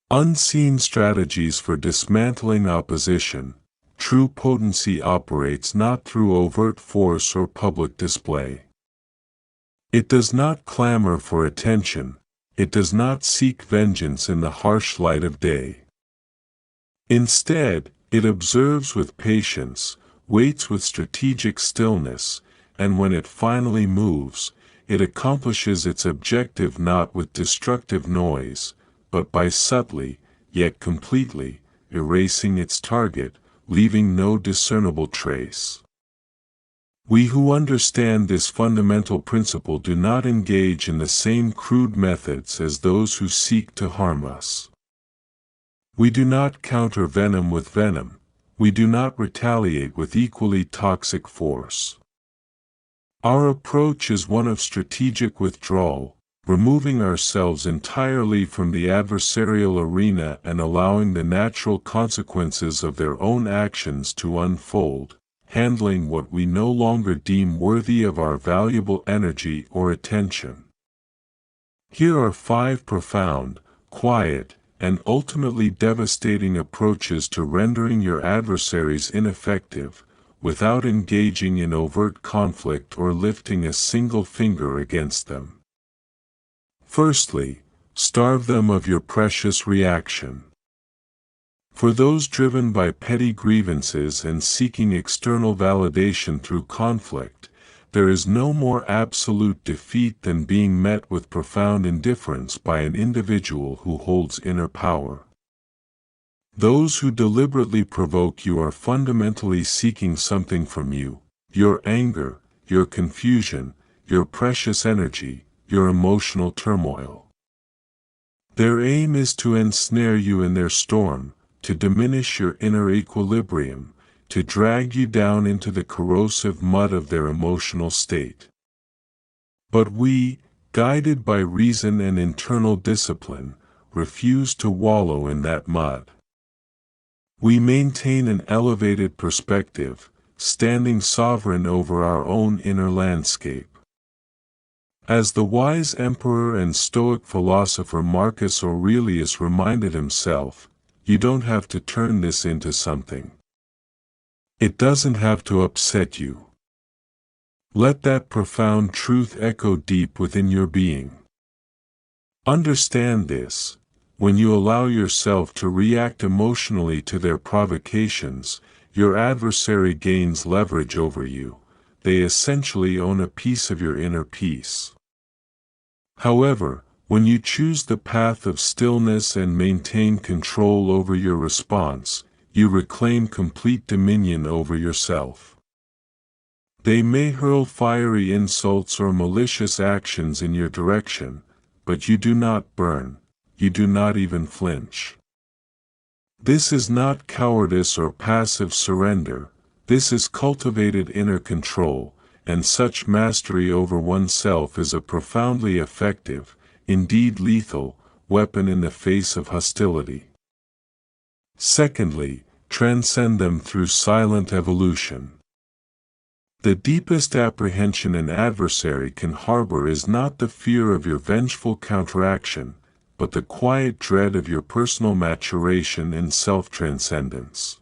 Unseen strategies for dismantling opposition. True potency operates not through overt force or public display. It does not clamor for attention. It does not seek vengeance in the harsh light of day. Instead, it observes with patience, waits with strategic stillness, and when it finally moves, it accomplishes its objective not with destructive noise, but by subtly, yet completely, erasing its target, leaving no discernible trace. We who understand this fundamental principle do not engage in the same crude methods as those who seek to harm us. We do not counter venom with venom. We do not retaliate with equally toxic force. Our approach is one of strategic withdrawal, removing ourselves entirely from the adversarial arena and allowing the natural consequences of their own actions to unfold, handling what we no longer deem worthy of our valuable energy or attention. Here are 5 profound, quiet, and ultimately devastating approaches to rendering your adversaries ineffective, without engaging in overt conflict or lifting a single finger against them. Firstly, starve them of your precious reaction. For those driven by petty grievances and seeking external validation through conflict, there is no more absolute defeat than being met with profound indifference by an individual who holds inner power. Those who deliberately provoke you are fundamentally seeking something from you: your anger, your confusion, your precious energy, your emotional turmoil. Their aim is to ensnare you in their storm, to diminish your inner equilibrium, to drag you down into the corrosive mud of their emotional state. But we, guided by reason and internal discipline, refuse to wallow in that mud. We maintain an elevated perspective, standing sovereign over our own inner landscape. As the wise emperor and Stoic philosopher Marcus Aurelius reminded himself, you don't have to turn this into something. It doesn't have to upset you. Let that profound truth echo deep within your being. Understand this: when you allow yourself to react emotionally to their provocations, your adversary gains leverage over you. They essentially own a piece of your inner peace. However, when you choose the path of stillness and maintain control over your response, you reclaim complete dominion over yourself. They may hurl fiery insults or malicious actions in your direction, but you do not burn, you do not even flinch. This is not cowardice or passive surrender, this is cultivated inner control, and such mastery over oneself is a profoundly effective, indeed lethal, weapon in the face of hostility. Secondly, transcend them through silent evolution. The deepest apprehension an adversary can harbor is not the fear of your vengeful counteraction, but the quiet dread of your personal maturation and self-transcendence.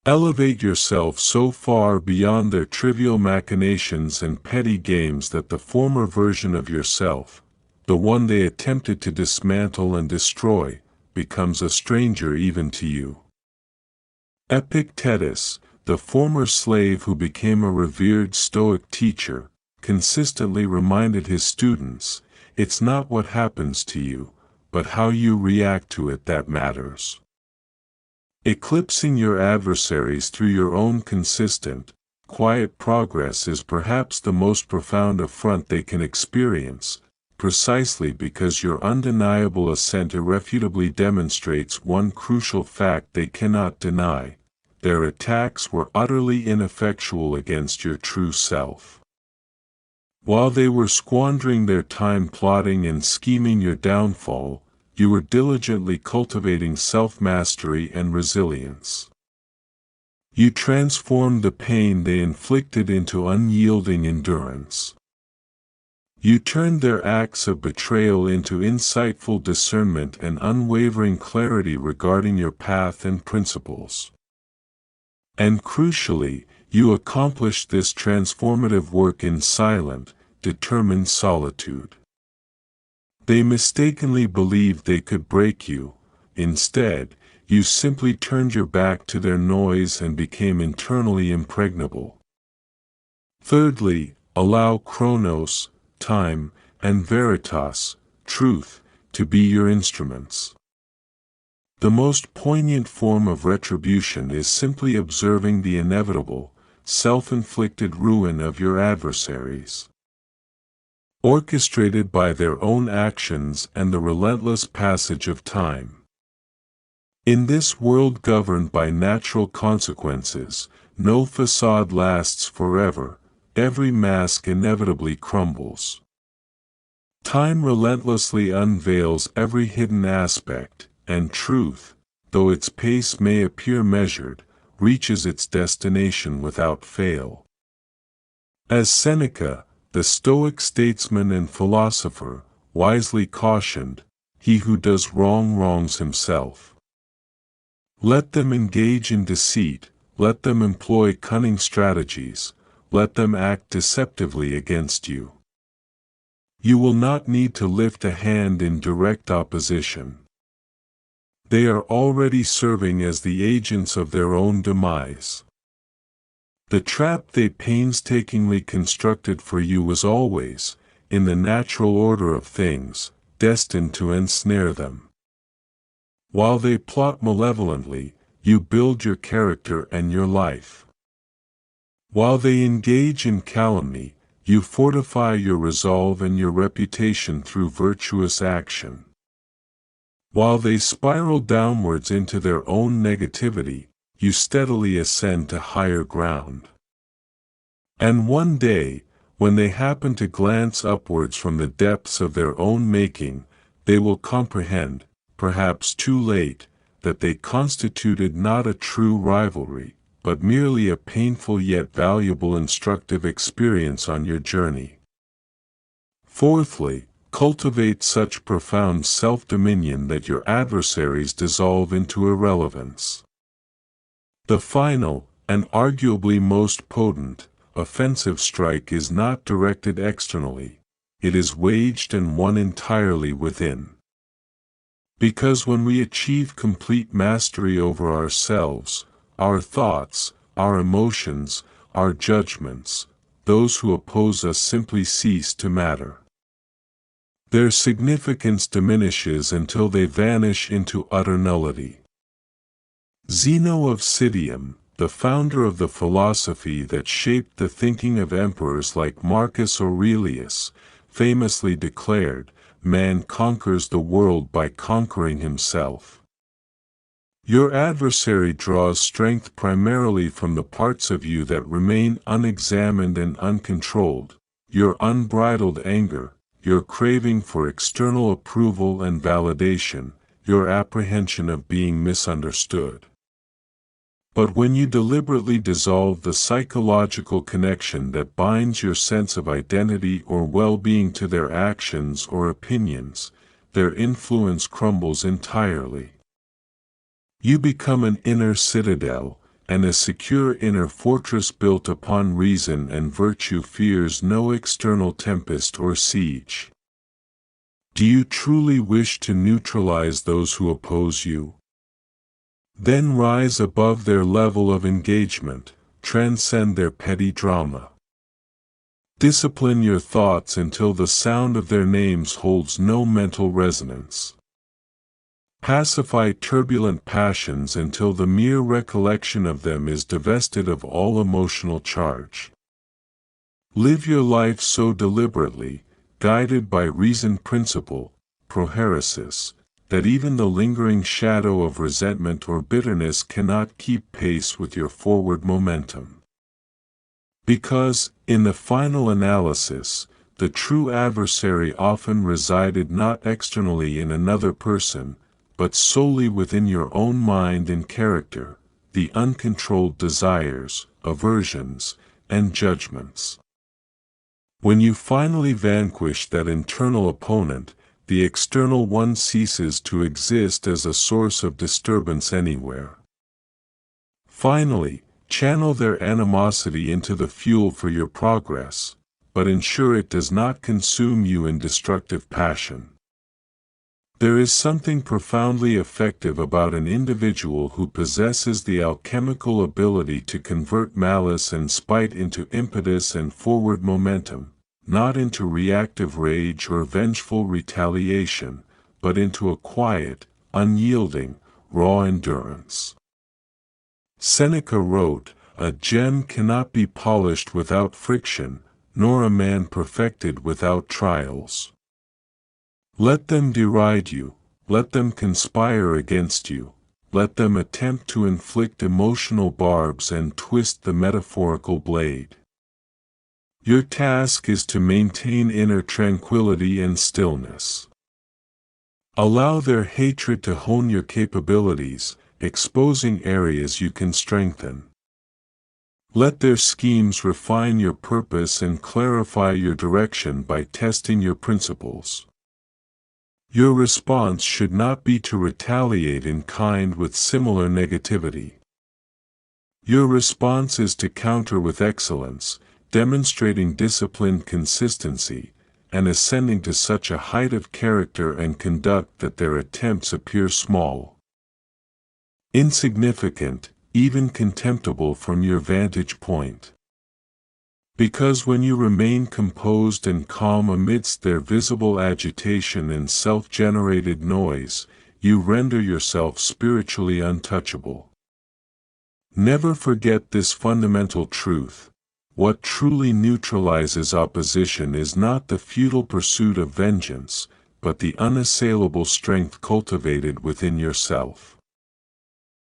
Elevate yourself so far beyond their trivial machinations and petty games that the former version of yourself, the one they attempted to dismantle and destroy, becomes a stranger even to you. Epictetus, the former slave who became a revered Stoic teacher, consistently reminded his students, it's not what happens to you, but how you react to it that matters. Eclipsing your adversaries through your own consistent, quiet progress is perhaps the most profound affront they can experience, precisely because your undeniable ascent irrefutably demonstrates one crucial fact they cannot deny: their attacks were utterly ineffectual against your true self. While they were squandering their time plotting and scheming your downfall, you were diligently cultivating self-mastery and resilience. You transformed the pain they inflicted into unyielding endurance. You turned their acts of betrayal into insightful discernment and unwavering clarity regarding your path and principles. And crucially, you accomplished this transformative work in silent, determined solitude. They mistakenly believed they could break you. Instead, you simply turned your back to their noise and became internally impregnable. Thirdly, allow Chronos, time, and Veritas, truth, to be your instruments. The most poignant form of retribution is simply observing the inevitable, self-inflicted ruin of your adversaries, orchestrated by their own actions and the relentless passage of time. In this world governed by natural consequences, no facade lasts forever, every mask inevitably crumbles. Time relentlessly unveils every hidden aspect, and truth, though its pace may appear measured, reaches its destination without fail. As Seneca, the Stoic statesman and philosopher, wisely cautioned, "He who does wrong wrongs himself." Let them engage in deceit, let them employ cunning strategies, let them act deceptively against you. You will not need to lift a hand in direct opposition. They are already serving as the agents of their own demise. The trap they painstakingly constructed for you was always, in the natural order of things, destined to ensnare them. While they plot malevolently, you build your character and your life. While they engage in calumny, you fortify your resolve and your reputation through virtuous action. While they spiral downwards into their own negativity, you steadily ascend to higher ground. And one day, when they happen to glance upwards from the depths of their own making, they will comprehend, perhaps too late, that they constituted not a true rivalry, but merely a painful yet valuable instructive experience on your journey. Fourthly, cultivate such profound self-dominion that your adversaries dissolve into irrelevance. The final, and arguably most potent, offensive strike is not directed externally, it is waged and won entirely within. Because when we achieve complete mastery over ourselves, our thoughts, our emotions, our judgments, those who oppose us simply cease to matter. Their significance diminishes until they vanish into utter nullity. Zeno of Citium, the founder of the philosophy that shaped the thinking of emperors like Marcus Aurelius, famously declared, "Man conquers the world by conquering himself." Your adversary draws strength primarily from the parts of you that remain unexamined and uncontrolled, your unbridled anger, your craving for external approval and validation, your apprehension of being misunderstood. But when you deliberately dissolve the psychological connection that binds your sense of identity or well-being to their actions or opinions, their influence crumbles entirely. You become an inner citadel, and a secure inner fortress built upon reason and virtue fears no external tempest or siege. Do you truly wish to neutralize those who oppose you? Then rise above their level of engagement, transcend their petty drama. Discipline your thoughts until the sound of their names holds no mental resonance. Pacify turbulent passions until the mere recollection of them is divested of all emotional charge. Live your life so deliberately, guided by reasoned principle, proheresis, that even the lingering shadow of resentment or bitterness cannot keep pace with your forward momentum. Because, in the final analysis, the true adversary often resided not externally in another person, but solely within your own mind and character, the uncontrolled desires, aversions, and judgments. When you finally vanquish that internal opponent, the external one ceases to exist as a source of disturbance anywhere. Finally, channel their animosity into the fuel for your progress, but ensure it does not consume you in destructive passion. There is something profoundly effective about an individual who possesses the alchemical ability to convert malice and spite into impetus and forward momentum, not into reactive rage or vengeful retaliation, but into a quiet, unyielding, raw endurance. Seneca wrote, "A gem cannot be polished without friction, nor a man perfected without trials." Let them deride you, let them conspire against you, let them attempt to inflict emotional barbs and twist the metaphorical blade. Your task is to maintain inner tranquility and stillness. Allow their hatred to hone your capabilities, exposing areas you can strengthen. Let their schemes refine your purpose and clarify your direction by testing your principles. Your response should not be to retaliate in kind with similar negativity. Your response is to counter with excellence, demonstrating disciplined consistency, and ascending to such a height of character and conduct that their attempts appear small, insignificant, even contemptible from your vantage point. Because when you remain composed and calm amidst their visible agitation and self-generated noise, you render yourself spiritually untouchable. Never forget this fundamental truth: what truly neutralizes opposition is not the futile pursuit of vengeance, but the unassailable strength cultivated within yourself.